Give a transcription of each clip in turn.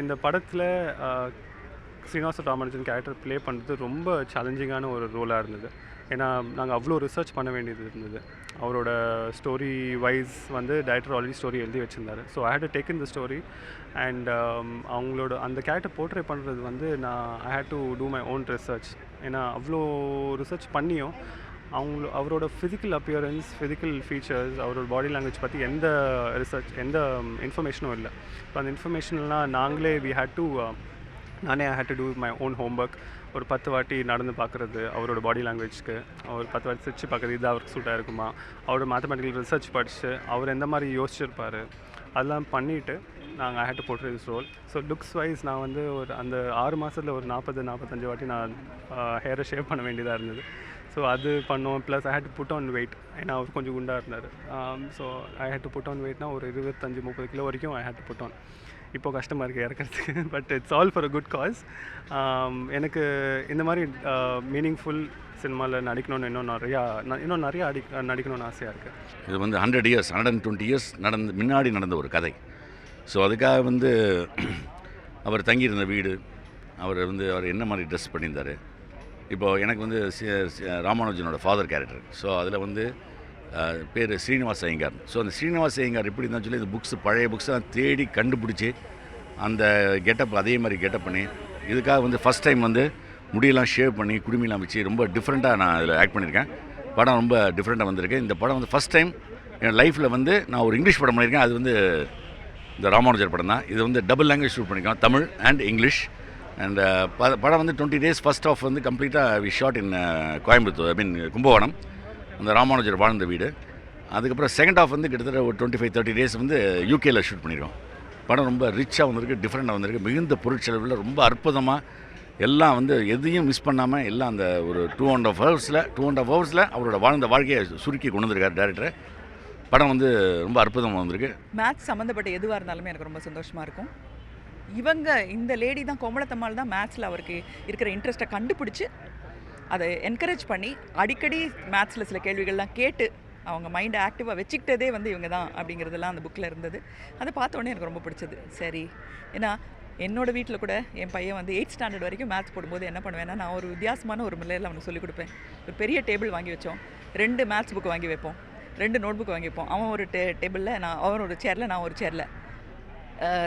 இந்த படத்தில் Srinivasa Ramanujan character play பண்ணுறது ரொம்ப சேலஞ்சிங்கான ஒரு ரோலாக இருந்தது. ஏன்னா நாங்கள் அவ்வளோ ரிசர்ச் பண்ண வேண்டியது இருந்தது. அவரோட ஸ்டோரி வைஸ் வந்து டைரக்டர் ஆல்ரெடி ஸ்டோரி எழுதி வச்சுருந்தாரு. So I had to take in the story and அவங்களோட அந்த கேரக்டர் போர்ட்ரே பண்ணுறது வந்து I had to do my own research. ஏன்னா அவ்வளோ ரிசர்ச் பண்ணியும் அவரோட ஃபிசிக்கல் அப்பியரன்ஸ், ஃபிசிக்கல் ஃபீச்சர்ஸ், அவரோட பாடி லாங்குவேஜ் பற்றி எந்த ரிசர்ச், எந்த இன்ஃபர்மேஷனும் இல்லை. ஸோ அந்த இன்ஃபர்மேஷன்லாம் நாங்களே நானே I had to do my own homework. ஒரு 10 வாட்டி நடந்து பார்க்குறது, அவரோட பாடி லாங்குவேஜ்க்கு ஒரு 10 வாட்டி சிரிச்சு பார்க்குறது, இது அவருக்கு சூட்டாக இருக்குமா, அவரோட மேத்தமெட்டிக்கல் ரிசர்ச் படித்து அவர் எந்த மாதிரி யோசிச்சிருப்பார், அதெல்லாம் பண்ணிவிட்டு நாங்கள் I had to portray this role. So looks wise நான் வந்து அந்த 6 மாதத்தில் ஒரு 40-45 வாட்டி நான் ஹேரை ஷேவ் பண்ண வேண்டியதாக இருந்தது. ஸோ அது பண்ணோம். Plus I had to put on weight. ஏன்னா அவர் கொஞ்சம் குண்டாக இருந்தார். So I had to put on வெயிட்னா ஒரு 25-30 கிலோ வரைக்கும் I had to put on. இப்போ கஷ்டமாக இருக்குது இறக்கிறதுக்கு. But it's all for a good cause. எனக்கு இந்த மாதிரி மீனிங்ஃபுல் சினிமாவில் நடிக்கணும்னு இன்னும் நிறையா நடிக்கணும்னு ஆசையாக இருக்குது. இது வந்து 120 இயர்ஸ் முன்னாடி நடந்த ஒரு கதை. ஸோ அதுக்காக வந்து அவர் தங்கியிருந்த வீடு, அவர் என்ன மாதிரி ட்ரெஸ் பண்ணியிருந்தார். இப்போது எனக்கு வந்து ராமானுஜனோட ஃபாதர் கேரக்டர். ஸோ அதில் வந்து பேர் ஸ்ரீனிவாச ஐயங்கார். ஸோ அந்த ஸ்ரீனிவாச ஐயங்கார் எப்படி இருந்தாலும் சொல்லி இந்த பழைய புக்ஸெலாம் தேடி கண்டுபிடிச்சி அந்த கெட்டப் அதே மாதிரி கெட்டப் பண்ணி இதுக்காக வந்து ஃபஸ்ட் டைம் வந்து முடியெல்லாம் ஷேவ் பண்ணி குடுமிலாம் வச்சு ரொம்ப டிஃப்ரெண்ட்டாக நான் அதில் ஆக்ட் பண்ணியிருக்கேன். படம் ரொம்ப டிஃப்ரெண்ட்டாக வந்திருக்கு. இந்த படம் வந்து ஃபஸ்ட் டைம் என் லைஃப்பில் வந்து நான் ஒரு இங்கிலீஷ் படம் பண்ணியிருக்கேன். அது வந்து இந்த ராமானுஜர் படம் தான். இது வந்து டபுள் லாங்குவேஜ் ஷூட் பண்ணியிருக்கோம், தமிழ் அண்ட் இங்கிலீஷ். அண்ட் படம் வந்து 20 days ஃபஸ்ட் ஆஃப் வந்து கம்ப்ளீட்டாக we shot in Coimbatore, Kumbakonam, அந்த ராமானுஜர் வாழ்ந்த வீடு. அதுக்கப்புறம் செகண்ட் ஆஃப் வந்து கிட்டத்தட்ட ஒரு 25-30 days வந்து யூகேயில் ஷூட் பண்ணியிருக்கோம். படம் ரொம்ப ரிச்சாக வந்திருக்கு, டிஃப்ரெண்ட்டாக வந்திருக்கு. மிகுந்த பொருட்செலவில் ரொம்ப அற்புதமாக எல்லாம் வந்து எதையும் மிஸ் பண்ணாமல் எல்லாம் அந்த ஒரு 2.5 hours அவரோட வாழ்ந்த வாழ்க்கையை சுருக்கி கொண்டு வந்திருக்கார் டேரக்டர். படம் வந்து ரொம்ப அற்புதமாக வந்திருக்கு. மேத்ஸ் சம்மந்தப்பட்ட எதுவாக இருந்தாலுமே எனக்கு ரொம்ப சந்தோஷமாக இருக்கும். இந்த லேடி தான், கோமலத்தம்மாள் தான் மேத்ஸில் அவருக்கு இருக்கிற இன்ட்ரெஸ்ட்டை கண்டுபிடிச்சி அதை என்கரேஜ் பண்ணி அடிக்கடி மேத்ஸில் சில கேள்விகள்லாம் கேட்டு அவங்க மைண்டை ஆக்டிவாக வச்சுக்கிட்டதே வந்து இவங்க தான் அப்படிங்கிறதெல்லாம் அந்த புக்கில் இருந்தது. அதை பார்த்தோன்னே எனக்கு ரொம்ப பிடிச்சது. சரி, ஏன்னா என்னோடய வீட்டில் கூட என் பையன் வந்து 8th standard வரைக்கும் மேத்ஸ் போடும்போது என்ன பண்ணுவேன்னா, நான் ஒரு வித்தியாசமான ஒரு முறையில் அவனுக்கு சொல்லிக் கொடுப்பேன். ஒரு பெரிய டேபிள் வாங்கி வச்சோம், 2 மேத்ஸ் புக்கு வாங்கி வைப்போம், 2 நோட் புக் வாங்கி வைப்போம். அவன் ஒரு டேபிளில், அவன் ஒரு சேரில், நான் ஒரு சேரில்.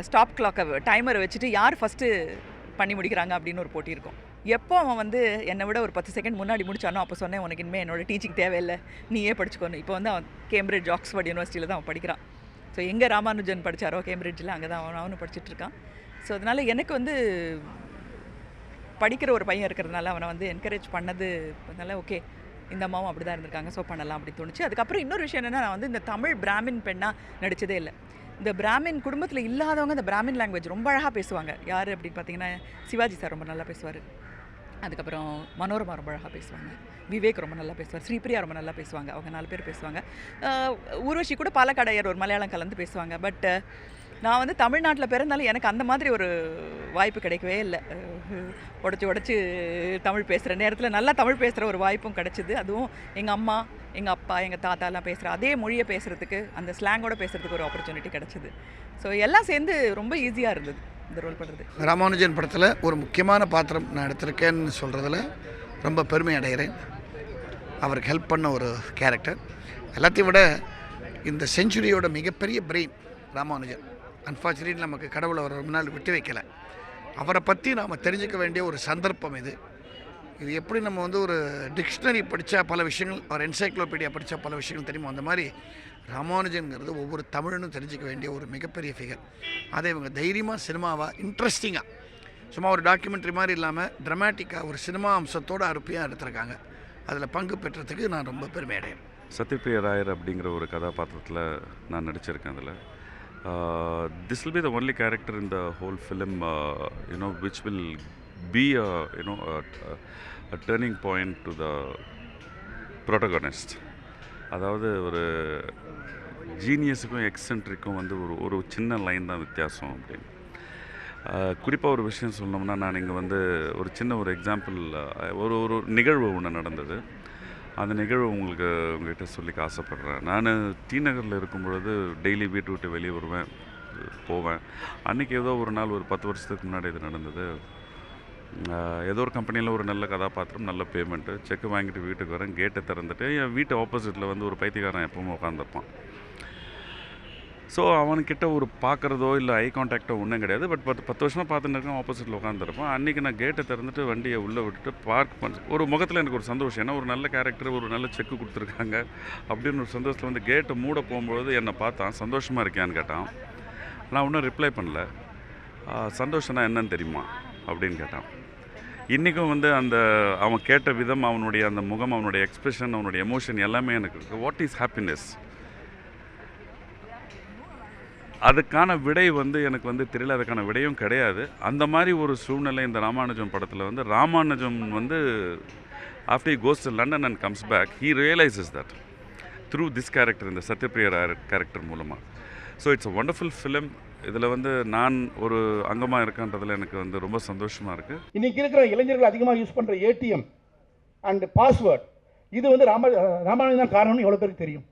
ஸ்டாப் கிளாக்கை டைமரை வச்சுட்டு யார் ஃபஸ்ட்டு பண்ணி முடிக்கிறாங்க அப்படின்னு ஒரு போட்டி இருக்கும். எப்போ அவன் வந்து என்னை விட ஒரு 10 செகண்ட் முன்னாடி முடிச்சானோ அப்போ சொன்னேன், உனக்கு இனிமேல் என்னோட டீச்சிங் தேவையில்லை, நீயே படிச்சுக்கணும். இப்போ வந்து அவன் கேம்பிரிட்ஜ் ஆக்ஸ்ஃபோர்ட் யூனிவர்சிட்டியில் தான் அவன் படிக்கிறான். ஸோ எங்கே ராமானுஜன் படித்தாரோ கேம்பிரிட்ஜில், அங்கே தான் அவனும் படிச்சுட்ருக்கான். ஸோ அதனால் எனக்கு வந்து படிக்கிற ஒரு பையன் இருக்கிறதுனால அவனை வந்து என்கரேஜ் பண்ணது அதனால ஓகே, இந்த அம்மாவும் அப்படி தான் இருந்திருக்காங்க, ஸோ பண்ணலாம் அப்படி தோணுச்சு. அதுக்கப்புறம் இன்னொரு விஷயம் என்னென்னா, நான் வந்து இந்த தமிழ் பிராமின் பெண்ணாக நடித்ததே இல்லை. இந்த பிராமின் குடும்பத்தில் இல்லாதவங்க இந்த பிராமின் லாங்குவேஜ் ரொம்ப அழகாக பேசுவாங்க. யார் அப்படின்னு பார்த்தீங்கன்னா, சிவாஜி சார் ரொம்ப நல்லா பேசுவார். அதுக்கப்புறம் மனோரமா ரொம்ப அழகாக பேசுவாங்க, விவேக் ரொம்ப நல்லா பேசுவார், ஸ்ரீபிரியா ரொம்ப நல்லா பேசுவாங்க. அவங்க 4 பேர் பேசுவாங்க. ஊர்வஷி கூட பாலக்காடையர் ஒரு மலையாளம் கலந்து பேசுவாங்க. பட் நான் வந்து தமிழ்நாட்டில் பிறந்தாலும் எனக்கு அந்த மாதிரி ஒரு வாய்ப்பு கிடைக்கவே இல்லை. உடச்சி தமிழ் பேசுகிற நேரத்தில் நல்லா தமிழ் பேசுகிற ஒரு வாய்ப்பும் கிடச்சிது. அதுவும் எங்கள் அம்மா, எங்கள் அப்பா, எங்கள் தாத்தாலாம் பேசுகிற அதே மொழியை பேசுகிறதுக்கு, அந்த ஸ்லாங்கோடு பேசுகிறதுக்கு ஒரு ஆப்பர்ச்சுனிட்டி கிடச்சிது. ஸோ எல்லாம் சேர்ந்து ரொம்ப ஈஸியாக இருந்தது இந்த ரோல் பண்ணுறது. ராமானுஜன் படத்தில் ஒரு முக்கியமான பாத்திரம் நான் எடுத்திருக்கேன்னு சொல்கிறதுல ரொம்ப பெருமை அடைகிறேன். அவருக்கு ஹெல்ப் பண்ண ஒரு கேரக்டர். எல்லாத்தையும் விட இந்த செஞ்சுரியோட மிகப்பெரிய பிரெயின் ராமானுஜன். அன்ஃபார்ச்சுனேட்லி நமக்கு கடவுளை அவர் ரொம்ப நாள் விட்டு வைக்கலை. அவரை பற்றி நாம் தெரிஞ்சுக்க வேண்டிய ஒரு சந்தர்ப்பம் இது. எப்படி நம்ம வந்து ஒரு டிக்ஷனரி படித்தா பல விஷயங்கள், ஒரு என்சைக்ளோபீடியா படித்தா பல விஷயங்கள் தெரியுமோ, அந்த மாதிரி ராமானுஜன்கிறது ஒவ்வொரு தமிழனும் தெரிஞ்சிக்க வேண்டிய ஒரு மிகப்பெரிய ஃபிகர். அதை இவங்க தைரியமாக சினிமாவாக இன்ட்ரெஸ்டிங்காக, சும்மா ஒரு டாக்குமெண்ட்ரி மாதிரி இல்லாமல் ட்ராமாட்டிக்காக ஒரு சினிமா அம்சத்தோடு அருப்பையாக எடுத்திருக்காங்க. அதில் பங்கு பெற்றதுக்கு நான் ரொம்ப பெருமை அடைகிறேன். சத்யபிரியா ராயர் அப்படிங்கிற ஒரு கதாபாத்திரத்தில் நான் நடிச்சிருக்கேன். அதில் this will be the only character in the whole film which will be a turning point to the protagonist. அதாவது ஒரு ஜீனியஸுக்கும் எக்ஸென்ட்ரிக்கும் வந்து ஒரு சின்ன லைன் தான் வித்தியாசம் அப்படின்னு. குறிப்பாக ஒரு விஷயம் சொன்னோம்னா, நான் இங்கே வந்து ஒரு சின்ன ஒரு எக்ஸாம்பிள், ஒரு நிகழ்வு ஒன்று நடந்தது. அந்த நிகழ்வு உங்கள்கிட்ட சொல்லிக்க ஆசைப்பட்றேன். நான் டி நகரில் இருக்கும் பொழுது டெய்லி வீட்டை விட்டு வெளியே வருவேன். போவேன். அன்றைக்கி ஏதோ ஒரு நாள் ஒரு 10 வருஷத்துக்கு முன்னாடி இது நடந்தது. ஏதோ ஒரு கம்பெனியில் ஒரு நல்ல கதாபாத்திரம், நல்ல பேமெண்ட்டு, செக்கு வாங்கிட்டு வீட்டுக்கு வரேன். கேட்டை திறந்துட்டு என் வீட்டு ஆப்போசிட்டில் வந்து ஒரு பைத்தியக்காரன் எப்பவுமே உட்காந்துருப்பான். ஸோ அவன்கிட்ட ஒரு பார்க்குறதோ இல்லை ஐ கான்டாக்டோ ஒன்றும் கிடையாது. பட் 10 வருஷமாக பார்த்துட்டு இருக்கேன், ஆப்போசிட்டில் உட்காந்துருப்பான். அன்றைக்கி நான் கேட்டை திறந்துட்டு வண்டியை உள்ளே விட்டுட்டு பார்க் பண்ண ஒரு முகத்தில் எனக்கு ஒரு சந்தோஷம். ஏன்னா ஒரு நல்ல கேரக்டர், ஒரு நல்ல செக்கு கொடுத்துருக்காங்க அப்படின்னு ஒரு சந்தோஷத்தில் வந்து கேட்டை மூட போகும்பொழுது என்னை பார்த்தான். சந்தோஷமாக இருக்கியான்னு கேட்டான். நான் ஒன்றும் ரிப்ளை பண்ணல. சந்தோஷம்னா என்னன்னு தெரியுமா அப்படின்னு கேட்டான். இன்றைக்கும் வந்து அந்த அவன் கேட்ட விதம், அவனுடைய அந்த முகம், அவனுடைய எக்ஸ்ப்ரெஷன், அவனுடைய எமோஷன் எல்லாமே எனக்கு இருக்குது. What is happiness? அதுக்கான விடை வந்து எனக்கு வந்து தெரியல, அதுக்கான விடையும் கிடையாது. அந்த மாதிரி ஒரு சூழ்நிலை இந்த ராமானுஜம் படத்தில் வந்து ராமானுஜம் வந்து after he goes to London and comes back, he realises that through this character, இந்த சத்யபிரியா கேரக்டர் மூலமாக. So it's a wonderful film. இதில் வந்து நான் ஒரு அங்கமாக இருக்கன்றதில் எனக்கு வந்து ரொம்ப சந்தோஷமாக இருக்குது. இன்றைக்கி இருக்கிற இளைஞர்கள் அதிகமாக யூஸ் பண்ணுற ஏடிஎம் அண்ட் பாஸ்வேர்டு, இது வந்து ராமானுஜம் தான் காரணம்னு எவ்வளோ பேருக்கு தெரியும்?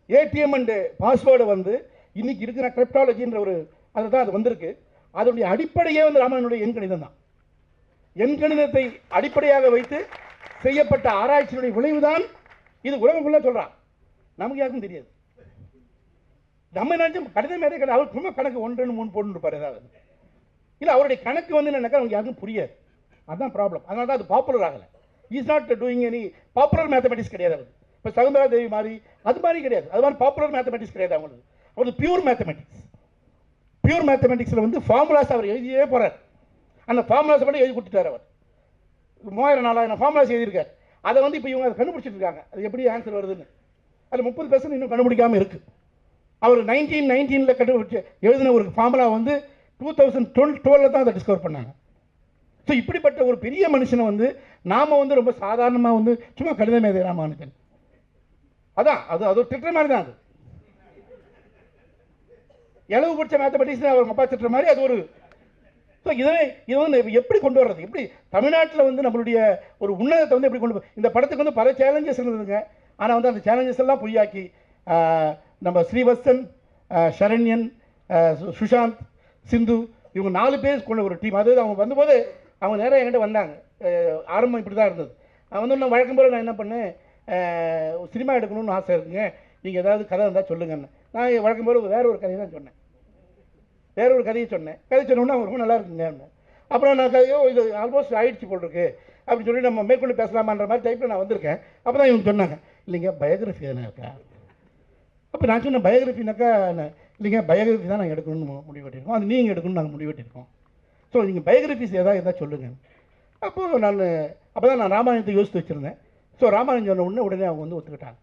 ஏடிஎம் அண்டு பாஸ்வேர்டு வந்து இன்றைக்கி இருக்கிற கிரிப்டாலஜின்ற ஒரு அதுதான் அது வந்திருக்கு. அதனுடைய அடிப்படையே வந்து ராமானுஜனுடைய எண்கணிதம் தான். எண்கணிதத்தை அடிப்படையாக வைத்து செய்யப்பட்ட ஆராய்ச்சியினுடைய விளைவுதான் இது. உலகம் ஃபுல்லாக சொல்கிறான், நமக்கு யாருக்கும் தெரியாது. நம்ம நினச்சி கணிதம் மேலே கிடையாது. அவர் சும்மா கணக்கு 1 2 3 போட்டுருப்பார் ஏதாவது. இல்லை, அவருடைய கணக்கு வந்து என்னன்னாக்கா அவங்களுக்கு யாருக்கும் புரியாது. அதுதான் ப்ராப்ளம். அதனால தான் அது பாப்புலர் ஆகலை. Is not doing any popular mathematics கிடையாது அவர். இப்போ சகுந்தரா தேவி மாதிரி அது மாதிரி கிடையாது. அது மாதிரி பாப்புலர் மேத்தமெட்டிக்ஸ் கிடையாது அவங்களுக்கு. அவர் பியூர் மேத்தமெட்டிக்ஸ். பியூர் மேத்தமெட்டிக்ஸில் வந்து ஃபார்முலாஸ் அவர் எழுதியே போகிறார். அந்த ஃபார்முலாஸை மட்டும் எழுதி கொடுத்துட்டார் அவர். 3000 4000 ஃபார்முலாஸ் எழுதியிருக்கார். அதை வந்து இப்போ இவங்க அதை கண்டுபிடிச்சிட்டு இருக்காங்க, அது எப்படி ஆன்சர் வருதுன்னு. அது 30% இன்னும் கண்டுபிடிக்காமல் இருக்குது. அவர் 1919 கண்டுபிடிச்ச எழுதின ஒரு ஃபார்முலா வந்து 2012 தான் அதை டிஸ்கவர் பண்ணாங்க. ஸோ இப்படிப்பட்ட ஒரு பெரிய மனுஷனை வந்து நாம் வந்து ரொம்ப சாதாரணமாக வந்து சும்மா கணித மேதை ராமானுஜன், அதான் அது ஒரு திட்டுற மாதிரி தான். அது இளவு பிடிச்ச மேத்தமெட்டிக்ஸ் அவர் அப்பா திட்டுற மாதிரி அது ஒரு. ஸோ இதை வந்து எப்படி கொண்டு வர்றது? எப்படி தமிழ்நாட்டில் வந்து நம்மளுடைய ஒரு உன்னதத்தை வந்து எப்படி கொண்டு இந்த படத்துக்கு வந்து பல சேலஞ்சஸ் இருந்ததுங்க. ஆனால் வந்து அந்த சேலஞ்சஸ் எல்லாம் பொய்யாக்கி நம்ம ஸ்ரீவத்சன், ஷரண்யன், சுஷாந்த், சிந்து, இவங்க 4 பேர் கொண்ட ஒரு டீம். அது அவங்க வந்தபோது அவங்க நேராக என்கிட்ட வந்தாங்க. ஆரம்பம் இப்படி தான் இருந்தது. வந்து நான் வழக்கம் போல் நான் என்ன பண்ணேன், சினிமா எடுக்கணும்னு ஆசை இருக்குங்க, நீங்கள் ஏதாவது கதை இருந்தால் சொல்லுங்கன்னு. நான் வழக்கம் போல் வேற ஒரு கதையை தான் சொன்னேன். வேற ஒரு கதையை சொன்னோன்னா அவங்க ரொம்ப நல்லா இருக்குங்க. அப்புறம் நான் கதையோ இது ஆல்மோஸ்ட் ஆயிடுச்சு போல் இருக்கு அப்படின்னு சொல்லி நம்ம மேற்கொண்டு பேசலாமான்ற மாதிரி டைப்பில் நான் வந்திருக்கேன். அப்போ தான் இவங்க சொன்னாங்க, இல்லைங்க பயோகிராஃபி தானே இருக்கா. அப்போ நான் சொன்னேன், பயோகிராஃபினாக்கா இல்லைங்க பயோகிராஃபி தான் நாங்கள் எடுக்கணும்னு முடிவு கட்டியிருக்கோம், அது நீங்கள் எடுக்கணும்னு நாங்கள் முடிவு கட்டியிருக்கோம். ஸோ நீங்கள் பயோகிராஃபிஸ் எதாவது இருந்தால் சொல்லுங்கள். அப்போ தான் நான் ராமாயணத்தை யோசித்து வச்சுருந்தேன். ஸோ ராமாயணம் சொன்ன உடனே அவங்க வந்து ஒத்துக்கிட்டாங்க.